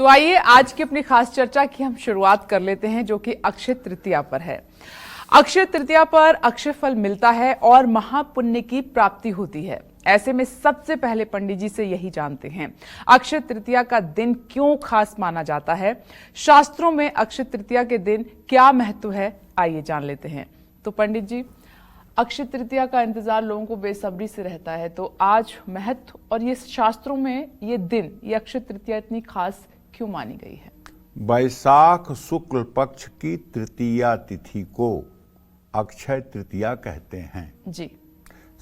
तो आइए आज की अपनी खास चर्चा की हम शुरुआत कर लेते हैं, जो कि अक्षय तृतीया पर है। अक्षय तृतीया पर अक्षय फल मिलता है और महापुण्य की प्राप्ति होती है। ऐसे में सबसे पहले पंडित जी से यही जानते हैं, अक्षय तृतीया का दिन क्यों खास माना जाता है, शास्त्रों में अक्षय तृतीया के दिन क्या महत्व है, आइए जान लेते हैं। तो पंडित जी, अक्षय तृतीया का इंतजार लोगों को बेसब्री से रहता है, तो आज महत्व और ये शास्त्रों में ये दिन, ये अक्षय तृतीया इतनी खास क्यों मानी गई है? वैशाख शुक्ल पक्ष की तृतीया तिथि को अक्षय तृतीया कहते हैं जी।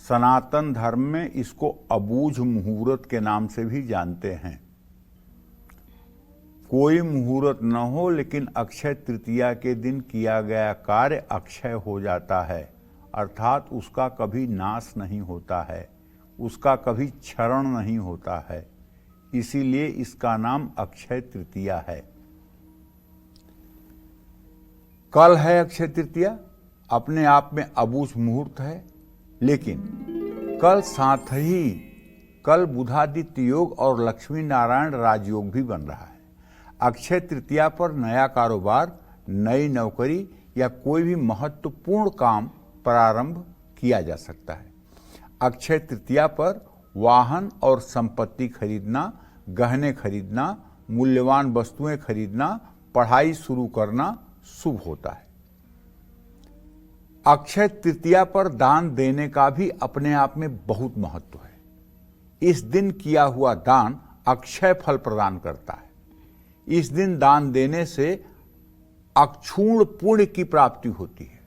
सनातन धर्म में इसको अबूझ मुहूर्त के नाम से भी जानते हैं। कोई मुहूर्त न हो, लेकिन अक्षय तृतीया के दिन किया गया कार्य अक्षय हो जाता है, अर्थात उसका कभी नाश नहीं होता है, उसका कभी क्षरण नहीं होता है। इसीलिए इसका नाम अक्षय तृतीया है। कल है अक्षय तृतीया, अपने आप में अबूझ मुहूर्त है, लेकिन कल साथ ही कल बुधादित्य योग और लक्ष्मी नारायण राजयोग भी बन रहा है। अक्षय तृतीया पर नया कारोबार, नई नौकरी या कोई भी महत्वपूर्ण काम प्रारंभ किया जा सकता है। अक्षय तृतीया पर वाहन और संपत्ति खरीदना, गहने खरीदना, मूल्यवान वस्तुएं खरीदना, पढ़ाई शुरू करना शुभ होता है। अक्षय तृतीया पर दान देने का भी अपने आप में बहुत महत्व है। इस दिन किया हुआ दान अक्षय फल प्रदान करता है। इस दिन दान देने से अक्षुण्ण पुण्य की प्राप्ति होती है।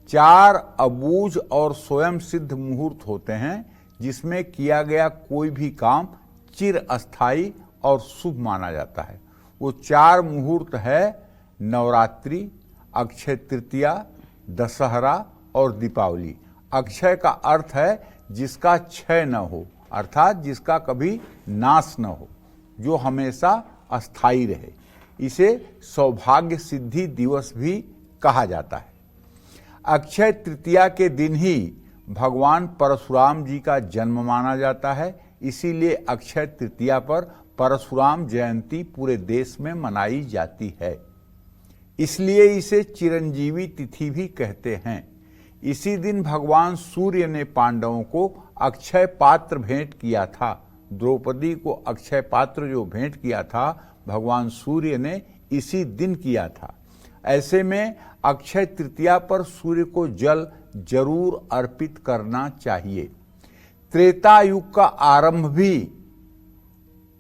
4 अबूझ और स्वयं सिद्ध मुहूर्त होते हैं, जिसमें किया गया कोई भी काम चिर अस्थायी और शुभ माना जाता है। वो 4 मुहूर्त है नवरात्रि, अक्षय तृतीया, दशहरा और दीपावली। अक्षय का अर्थ है जिसका क्षय न हो, अर्थात जिसका कभी नाश न हो, जो हमेशा अस्थायी रहे। इसे सौभाग्य सिद्धि दिवस भी कहा जाता है। अक्षय तृतीया के दिन ही भगवान परशुराम जी का जन्म माना जाता है। इसीलिए अक्षय तृतीया पर परशुराम जयंती पूरे देश में मनाई जाती है। इसलिए इसे चिरंजीवी तिथि भी कहते हैं। इसी दिन भगवान सूर्य ने पांडवों को अक्षय पात्र भेंट किया था। द्रौपदी को अक्षय पात्र जो भेंट किया था, भगवान सूर्य ने इसी दिन किया था। ऐसे में अक्षय तृतीया पर सूर्य को जल जरूर अर्पित करना चाहिए। त्रेता युग का आरंभ भी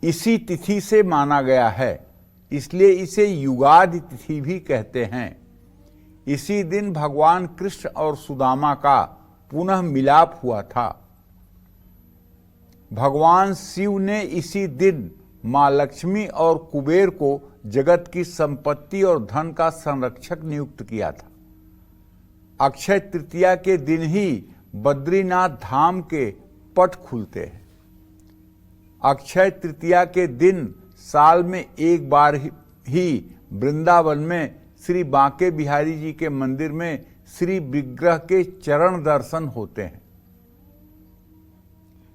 इसी तिथि से माना गया है, इसलिए इसे युगादि तिथि भी कहते हैं। इसी दिन भगवान कृष्ण और सुदामा का पुनः मिलाप हुआ था। भगवान शिव ने इसी दिन मां लक्ष्मी और कुबेर को जगत की संपत्ति और धन का संरक्षक नियुक्त किया था। अक्षय तृतीया के दिन ही बद्रीनाथ धाम के पट खुलते हैं। अक्षय तृतीया के दिन साल में एक बार ही वृंदावन में श्री बांके बिहारी जी के मंदिर में श्री विग्रह के चरण दर्शन होते हैं।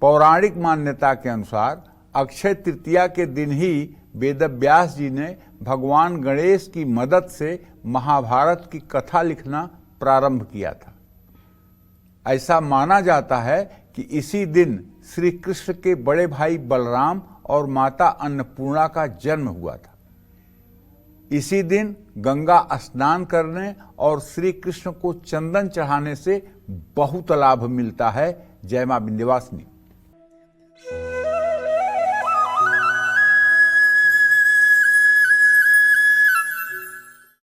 पौराणिक मान्यता के अनुसार अक्षय तृतीया के दिन ही वेदव्यास जी ने भगवान गणेश की मदद से महाभारत की कथा लिखना प्रारंभ किया था। ऐसा माना जाता है कि इसी दिन श्री कृष्ण के बड़े भाई बलराम और माता अन्नपूर्णा का जन्म हुआ था। इसी दिन गंगा स्नान करने और श्री कृष्ण को चंदन चढ़ाने से बहुत लाभ मिलता है। जय मां विंध्यवासिनी।